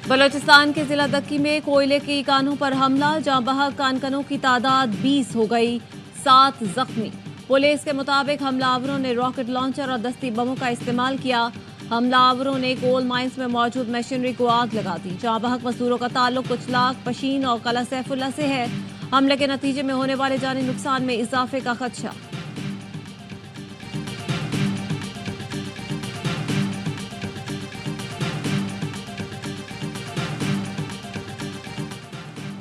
बलूचिस्तान के जिला दक्की में कोयले की कानों पर हमला, जाँ बहक कानकनों की तादाद 20 हो गई, 7 जख्मी। पुलिस के मुताबिक हमलावरों ने रॉकेट लॉन्चर और दस्ती बमों का इस्तेमाल किया। हमलावरों ने कोल माइंस में मौजूद मशीनरी को आग लगा दी। जाँ बहक मजदूरों का ताल्लुक कुचलाक, पशीन और कला सैफुल्ला से है। हमले के नतीजे में होने वाले जानी नुकसान में इजाफे का खदशा।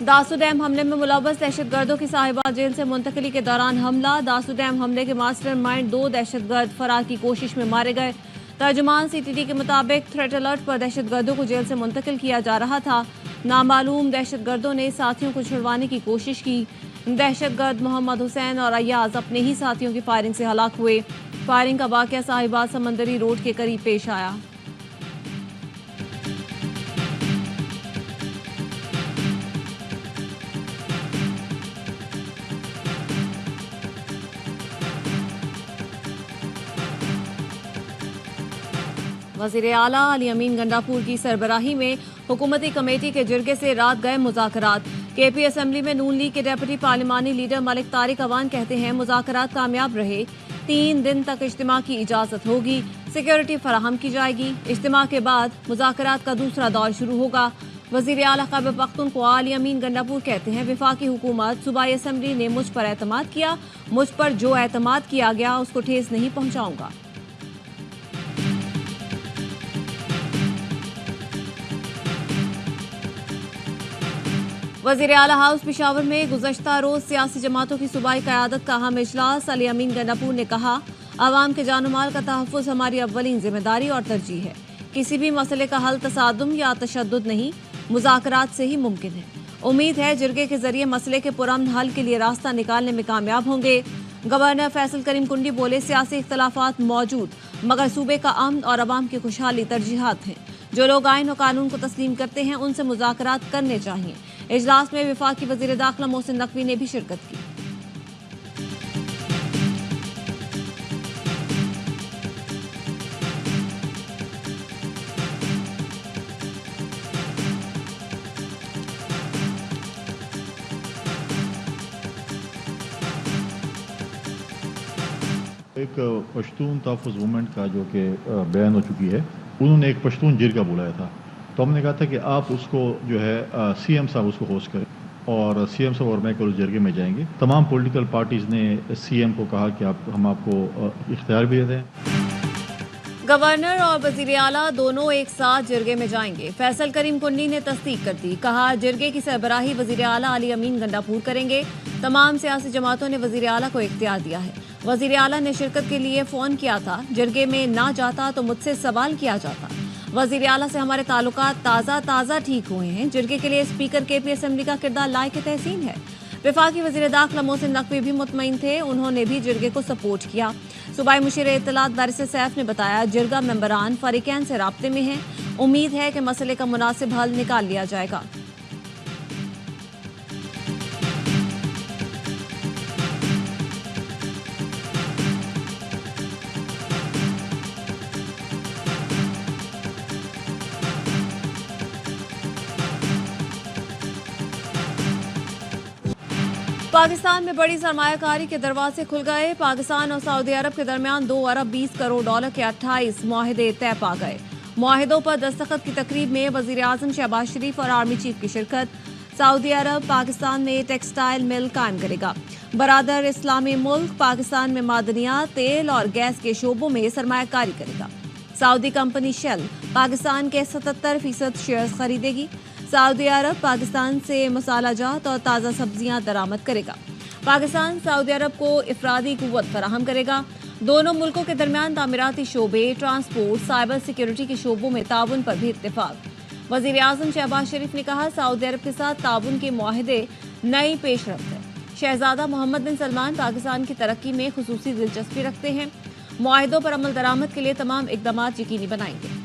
दासू डैम हमले में मुलव्वस दहशतगर्दों की साहिबा जेल से मुंतकली के दौरान हमला। दासू डैम हमले के मास्टरमाइंड 2 दहशतगर्द फरार की कोशिश में मारे गए। तर्जुमान सीटीटी के मुताबिक थ्रेट अलर्ट पर दहशतगर्दों को जेल से मुंतकिल किया जा रहा था। नामालूम दहशतगर्दों ने साथियों को छुड़वाने की कोशिश की। दहशतगर्द मोहम्मद हुसैन और अयाज अपने ही साथियों की फायरिंग से हलाक हुए। फायरिंग का वाकया साहिबाद समंदरी रोड के करीब पेश आया। वज़ीर आला अली अमीन गंडापुर की सरबराही में हुकूमती कमेटी के जिरगे से रात गए मुज़ाकरात। केपी असम्बली में नून लीग के डेप्यूटी पार्लिमानी लीडर मलिक तारिक अवान कहते हैं मुज़ाकरात कामयाब रहे। 3 दिन तक इज्तिमा की इजाज़त होगी, सिक्योरिटी फराहम की जाएगी। इज्तिमा के बाद मुज़ाकरात का दूसरा दौर शुरू होगा। वज़ीर आला खैबर पख्तूनख्वा अली अमीन गंडापुर कहते हैं वफाकी हुकूमत सूबाई असम्बली ने मुझ पर एतमाद किया, मुझ पर जो एतमाद किया गया उसको ठेस नहीं पहुँचाऊँगा। वज़ीर आला हाउस पेशावर में गुज़श्ता रोज सियासी जमातों की सूबाई क़यादत का अहम इजलास। अली अमीन गंडापुर ने कहा आवाम के जान माल का तहफ़्फ़ुज़ हमारी अव्वलीन जिम्मेदारी और तरजीह है। किसी भी मसले का हल तसादुम या तशद्दुद नहीं, मुज़ाकरात से ही मुमकिन है। उम्मीद है जिरगे के जरिए मसले के पुरअमन हल के लिए रास्ता निकालने में कामयाब होंगे। गवर्नर फैसल करीम कुंडी बोले सियासी इख्तलाफात मौजूद मगर सूबे का अमन और अवाम की खुशहाली तरजीहात हैं। जो लोग आइन और कानून को तस्लीम करते हैं उनसे मुज़ाकरात करने चाहिए। इजलास में वफाकी वज़ीर दाखिला मोहसिन नकवी ने भी शिरकत की। एक पश्तून तहफ़्फ़ुज़ मूवमेंट का जो कि बयान हो चुकी है, उन्होंने एक पश्तून जिरगा बुलाया था, तो हमने कहा था कि आप उसको जो है सीएम साहब उसको होस्ट करें और सीएम साहब और मैं कल जिरगे में जाएंगे। तमाम पॉलिटिकल पार्टीज़ ने सीएम को कहा कि हम आपको इख्तियार भी दे दें। गवर्नर और वज़ीर आला दोनों एक साथ जिरगे में जाएंगे। फैसल करीम कुंडी ने तस्दीक कर दी, कहा जिरगे की सरबराही वज़ीर आला अली अमीन गंडापुर करेंगे। तमाम सियासी जमातों ने वज़ीर आला को इख्तियार दिया है। वज़ीर आला ने शिरकत के लिए फ़ोन किया था, जिरगे में ना जाता तो मुझसे सवाल किया जाता। वज़ीर आला से हमारे ताल्लुकात ताज़ा ठीक हुए हैं। जिरगे के लिए स्पीकर केपी असम्बली का किरदार लायक तहसीन है। वफाकी वज़ीर दाखिला मोहसिन नकवी भी मुतमईन थे, उन्होंने भी जिरगे को सपोर्ट किया। सूबाई मुशीर इत्तलात बारिश सैफ ने बताया जिरगा मेंबरान फरीकैन से राब्ते में हैं। उम्मीद है कि मसले का मुनासिब हल निकाल लिया जाएगा। पाकिस्तान में बड़ी सरमायाकारी के दरवाजे खुल गए। पाकिस्तान और सऊदी अरब के दरमियान 2 अरब 20 करोड़ डॉलर के 28 मुआहदे तय पा गए। मुआहदों पर दस्तखत की तकरीब में वज़ीर आज़म शहबाज शरीफ और आर्मी चीफ की शिरकत। सऊदी अरब पाकिस्तान में टेक्सटाइल मिल कायम करेगा। बरादर इस्लामी मुल्क पाकिस्तान में मादनियात, तेल और गैस के शोबों में सरमायाकारी करेगा। सऊदी कंपनी शेल पाकिस्तान के 77% शेयर्स खरीदेगी। सऊदी अरब पाकिस्तान से मसाला जात और ताज़ा सब्जियां दरामद करेगा। पाकिस्तान सऊदी अरब को इफरादी कुव्वत फराहम करेगा। दोनों मुल्कों के दरमियान तामीराती शोबे, ट्रांसपोर्ट, साइबर सिक्योरिटी के शोबों में ताउन पर भी इत्तेफाक। वज़ीर आज़म शहबाज शरीफ ने कहा सऊदी अरब के साथ ताउन के मुआहदे नई पेशरफ्त है। शहजादा मोहम्मद बिन सलमान पाकिस्तान की तरक्की में खुसूसी दिलचस्पी रखते हैं। मुआहदों पर अमल दरामद के लिए तमाम इकदाम यकीनी बनाएंगे।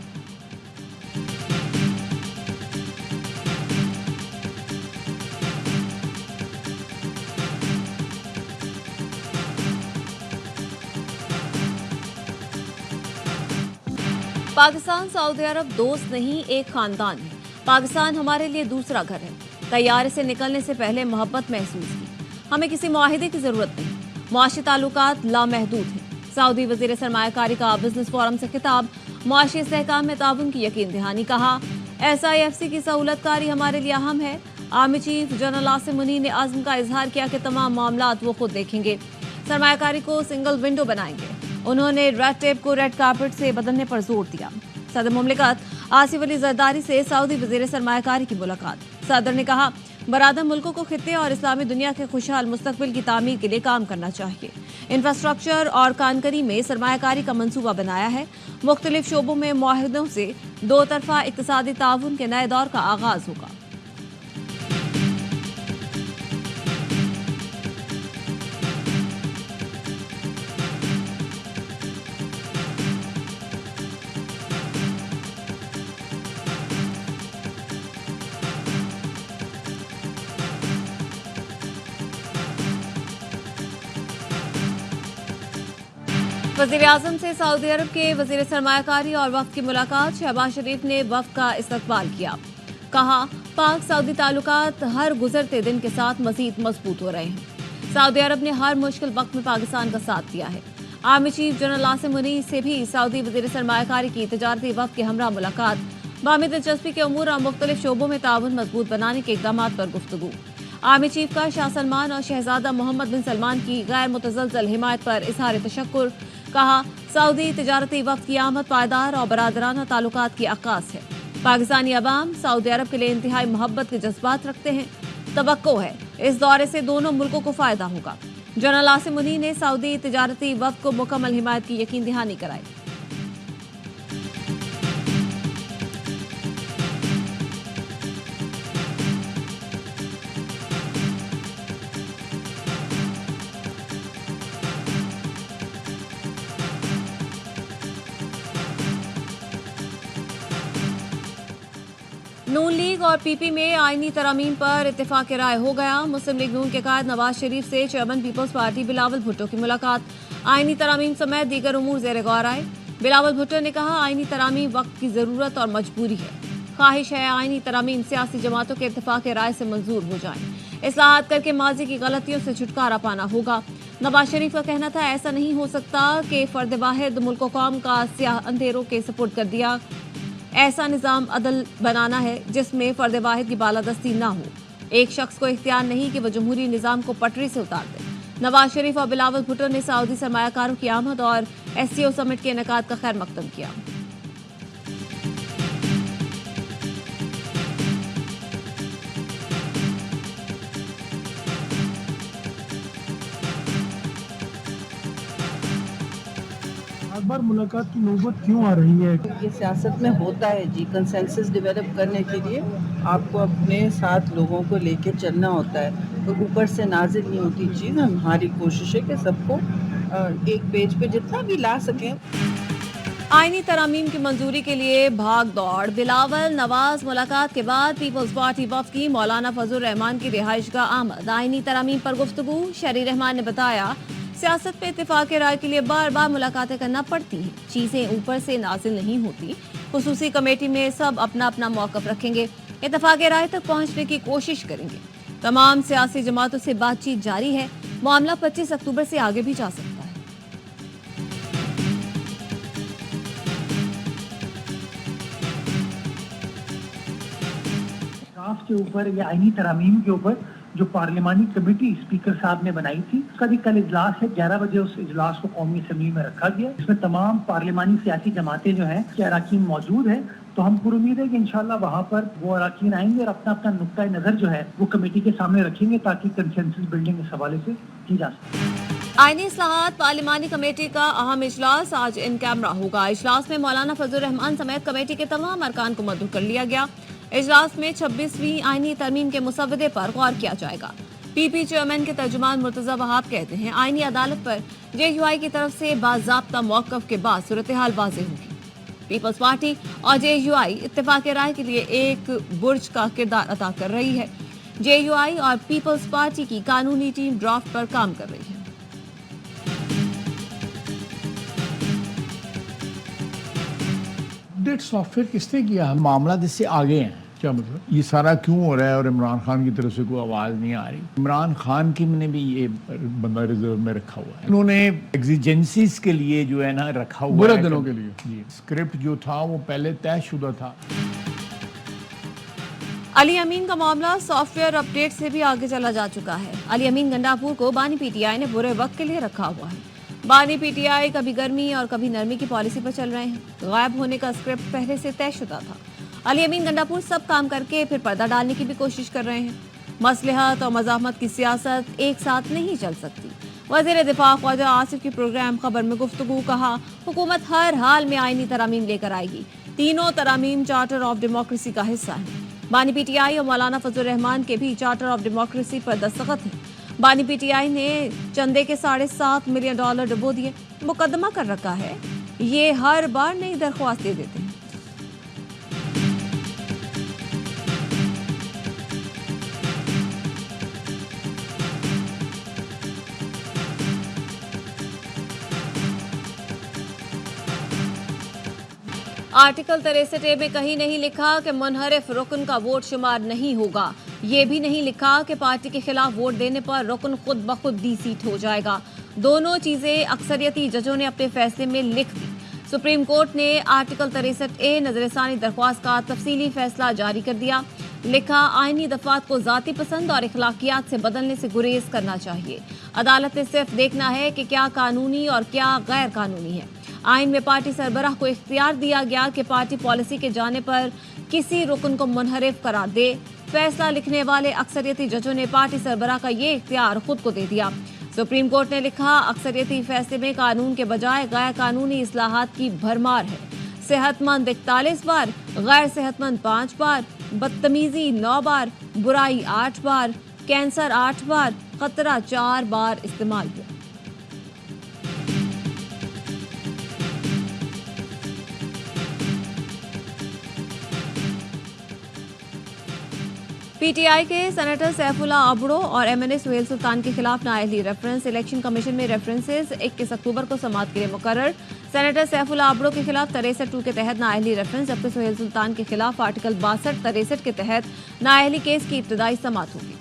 पाकिस्तान सऊदी अरब दोस्त नहीं एक खानदान है। पाकिस्तान हमारे लिए दूसरा घर है। तैयारे से निकलने से पहले मोहब्बत महसूस की। हमें किसी मुआहिदे की जरूरत नहीं। मुआशी ताल्लुकात लामहदूद हैं। सऊदी वजीर सरमायाकारी का बिजनेस फोरम से खिताब। मुआशी इस्तेहकाम में ताउन की यकीन दहानी। कहा, SIFC की सहूलतकारी हमारे लिए अहम है। Army chief general Asim Munir ने अज़्म का इजहार किया कि तमाम मामलात वो खुद देखेंगे, सरमायाकारी को सिंगल विंडो बनाएंगे। उन्होंने रेड टेप को रेड कार्पेट से बदलने पर जोर दिया। सदर मुमलिकत आसिफ अली जरदारी से सऊदी वजीर सरमायाकारी की मुलाकात। सदर ने कहा, बरादर मुल्कों को खित्ते और इस्लामी दुनिया के खुशहाल मुस्तकबिल की तामीर के लिए काम करना चाहिए। इंफ्रास्ट्रक्चर और कानकरी में सरमायाकारी का मंसूबा बनाया है। मुख्तलिफ शोबों में मुआहिदों से दो तरफा इक्तिसादी ताउन के नए दौर का आगाज होगा। वज़ीर आज़म से सऊदी अरब के वज़ीर सरमायाकारी और वफ़द की मुलाकात। शहबाज शरीफ ने वफ़द का इस्तकबाल किया। कहा, पाक सऊदी ताल्लुकात हर गुजरते दिन के साथ मज़ीद मजबूत हो रहे हैं। सऊदी अरब ने हर मुश्किल वक्त में पाकिस्तान का साथ दिया है। Army chief general Asim Munir से भी सऊदी वज़ीर सरमायाकारी की तजारती वफ़द के हमरा मुलाकात। बामी दिलचस्पी के उमूर और मुख्तलिफ शोबों में ताउन मजबूत बनाने के इक़दाम पर गुफ्तगू। आर्मी चीफ का शाह सलमान और शहजादा मोहम्मद बिन सलमान की गैर मुतज़लज़ल हिमायत पर इज़हार तशक्कुर। कहा, सऊदी तिजारती वफ़द की आमद पायदार और बरादराना ताल्लुकात की अक्कास है। पाकिस्तानी अवाम सऊदी अरब के लिए इंतहाई मोहब्बत के जज्बात रखते हैं। तवक्को है इस दौरे से दोनों मुल्कों को फायदा होगा। जनरल आसिम मुनीर ने सऊदी तिजारती वफ़द को मुकम्मल हिमायत की यकीन दहानी कराई। नून लीग और PP में आईनी तरामीम पर इत्तेफाक राय हो गया। मुस्लिम लीग नून के कायद नवाज शरीफ से chairman Peoples Party Bilawal Bhutto की मुलाकात। आईनी तरामीम समेत दीगर उमूर ज़ेर गौर आए। बिलावल भुट्टो ने कहा, आईनी तरामीम वक्त की ज़रूरत और मजबूरी है। ख्वाहिश है आईनी तरामीम सियासी जमातों के इत्तेफाक राय से मंजूर हो जाएं। इस्लाहात करके माजी की गलतियों से छुटकारा पाना होगा। नवाज शरीफ का कहना था, ऐसा नहीं हो सकता कि फर्द वाहिद मुल्क कौम का स्याह अंधेरों के सपुर्द कर दिया। ऐसा निज़ाम अदल बनाना है जिसमें फर्द वाहिद की बालादस्ती ना हो। एक शख्स को इख्तियार नहीं कि वह जमहूरी निज़ाम को पटरी से उतार दे। नवाज शरीफ और बिलावल भुट्टो ने सऊदी सरमायाकारों की आमद और SCO समिट के इनेकाद का खैर मकदम किया। बार मुलाकात की नौबत क्यों आ रही है? ये सियासत में होता है जी, कंसेंसस डेवलप करने के लिए आपको अपने साथ लोगों को लेके चलना होता है। तो ऊपर से नाजिल नहीं होती चीज़। हमारी कोशिश है कि सबको एक पेज पे जितना भी ला सकें। आईनी तरामीम की मंजूरी के लिए भाग दौड़। बिलावल नवाज मुलाकात के बाद पीपल्स पार्टी वफ़द की मौलाना फजल रहमान की रिहाइशगाह आमद। आईनी तरामीम पर गुफ्तगू। शहरी रहमान ने बताया, सियासत में इत्तेफाक राय के लिए बार बार मुलाकातें करना पड़ती हैं। चीज़ें ऊपर से नाजिल नहीं होती। खुसूसी कमेटी में सब अपना अपना मौक़िफ़ रखेंगे, इत्तेफाक राय तक पहुँचने की कोशिश करेंगे। तमाम सियासी जमातों से बातचीत जारी है। मामला 25 अक्टूबर से आगे भी जा सकता है। के ऊपर या आईनी तरामीम के ऊपर जो पार्लिमानी कमेटी स्पीकर साहब ने बनाई थी, उसका भी कल इजलास है। 11 बजे उस इजलास को कौमी असेंबली में रखा गया। इसमें तमाम पार्लिमानी सियासी जमातें जो हैं के अराकीन मौजूद है। तो हम पूरी उम्मीद है कि इंशाल्लाह वहाँ पर वो अराकीन आएंगे और अपना अपना नुक्ता नज़र जो है वो कमेटी के सामने रखेंगे ताकि कंसेंसस बिल्डिंग इस हवाले से की जा सके। आईनी इस्लाहात पार्लिमानी कमेटी का अहम इजलास आज इन कैमरा होगा। इजलास में मौलाना फजल रहमान समेत कमेटी के तमाम अरकान को मदऊ कर लिया गया। इजलास में 26वीं आईनी तरमीम के मुसवदे पर गौर किया जाएगा। PP चेयरमैन के तर्जुमान मुर्तजा वहाब कहते हैं, आईनी अदालत पर JUI की तरफ से बाज़ाब्ता मौक़िफ़ के बाद सूरत हाल वाज़ेह होगी। पीपल्स पार्टी और JUI इत्तेफाक राय के लिए एक बुर्ज का किरदार अदा कर रही है। JUI और पीपल्स पार्टी की कानूनी टीम ड्राफ्ट पर काम कर रही है। अपडेट सॉफ्टवेयर किसने किया? मामला जिससे आगे हैं क्या मतलब? ये सारा क्यों हो रहा है और इमरान खान की तरफ से कोई आवाज़ नहीं आ रही? इमरान खान की मैंने भी ये बंदा रिजर्व में रखा हुआ है, उन्होंने एग्जिजेंसीज के लिए जो है ना रखा हुआ बुरे है दिनों के लिए। जी, स्क्रिप्ट जो था वो पहले तयशुदा था। अली अमीन का मामला सॉफ्टवेयर अपडेट से भी आगे चला जा चुका है। अली अमीन गंडापुर को बानी पीटीआई ने बुरे वक्त के लिए रखा हुआ है। बानी पीटीआई कभी गर्मी और कभी नरमी की पॉलिसी पर चल रहे हैं। गायब होने का स्क्रिप्ट पहले से तयशुदा था। अली अमीन गंडापुर सब काम करके फिर पर्दा डालने की भी कोशिश कर रहे हैं। मसलहत और मज़ाहमत की सियासत एक साथ नहीं चल सकती। वज़ीर दिफा ख्वाजा आसिफ की प्रोग्राम खबर में गुफ्तगू कहा, हुकूमत हर हाल में आईनी तरामीम लेकर आएगी। तीनों तरामीम चार्टर ऑफ डेमोक्रेसी का हिस्सा है। बानी पीटीआई और मौलाना फजल रहमान के भी चार्टर ऑफ डेमोक्रेसी पर दस्तखत हैं। बानी पीटीआई ने चंदे के $7.5 मिलियन डुबो दिए। मुकदमा कर रखा है। ये हर बार नई दरख्वास्त दे देते हैं। आर्टिकल 63A में कहीं नहीं लिखा कि मुनहरिफ रुकन का वोट शुमार नहीं होगा। ये भी नहीं लिखा कि पार्टी के खिलाफ वोट देने पर रुकन खुद ब खुद डी सीट हो जाएगा। दोनों चीजें अक्सरियती जजों ने अपने फैसले में लिख दी। सुप्रीम कोर्ट ने आर्टिकल 63A नजरसानी दरख्वास्त का तफसीली फैसला जारी कर दिया। लिखा, आईनी दफात को जाती पसंद और इखलाकियात से बदलने से गुरेज करना चाहिए। अदालत ने सिर्फ देखना है कि क्या कानूनी और क्या गैर कानूनी है। आइन में पार्टी सरबराह को इख्तियार दिया गया कि पार्टी पॉलिसी के जाने पर किसी रुकन को मुनहरिफ करार दे। फैसला लिखने वाले अक्सरियती जजों ने पार्टी सरबराह का ये इख्तियार खुद को दे दिया। सुप्रीम कोर्ट ने लिखा, अक्सरियती फैसले में कानून के बजाय गैर कानूनी इस्लाहात की भरमार है। सेहतमंद 41 बार, गैर सेहतमंद 5 बार, बदतमीजी 9 बार, बुराई 8 बार, कैंसर 8 बार, खतरा 4 बार इस्तेमाल हुआ। पीटीआई के सेनेटर सैफुल्ला अबड़ो और एमएनए सुहेल सुल्तान के खिलाफ नाअहली रेफरेंस। इलेक्शन कमीशन में रेफरेंसेस 21 अक्टूबर को समाअत के लिए मुकर्रर। सेनेटर सैफुल्ला अबड़ो के खिलाफ 63(2) के तहत नाअहली रेफरेंस, जबकि सुहेल सुल्तान के खिलाफ आर्टिकल 62-63 के तहत नाअहली केस की इब्तदाई समाअत होगी।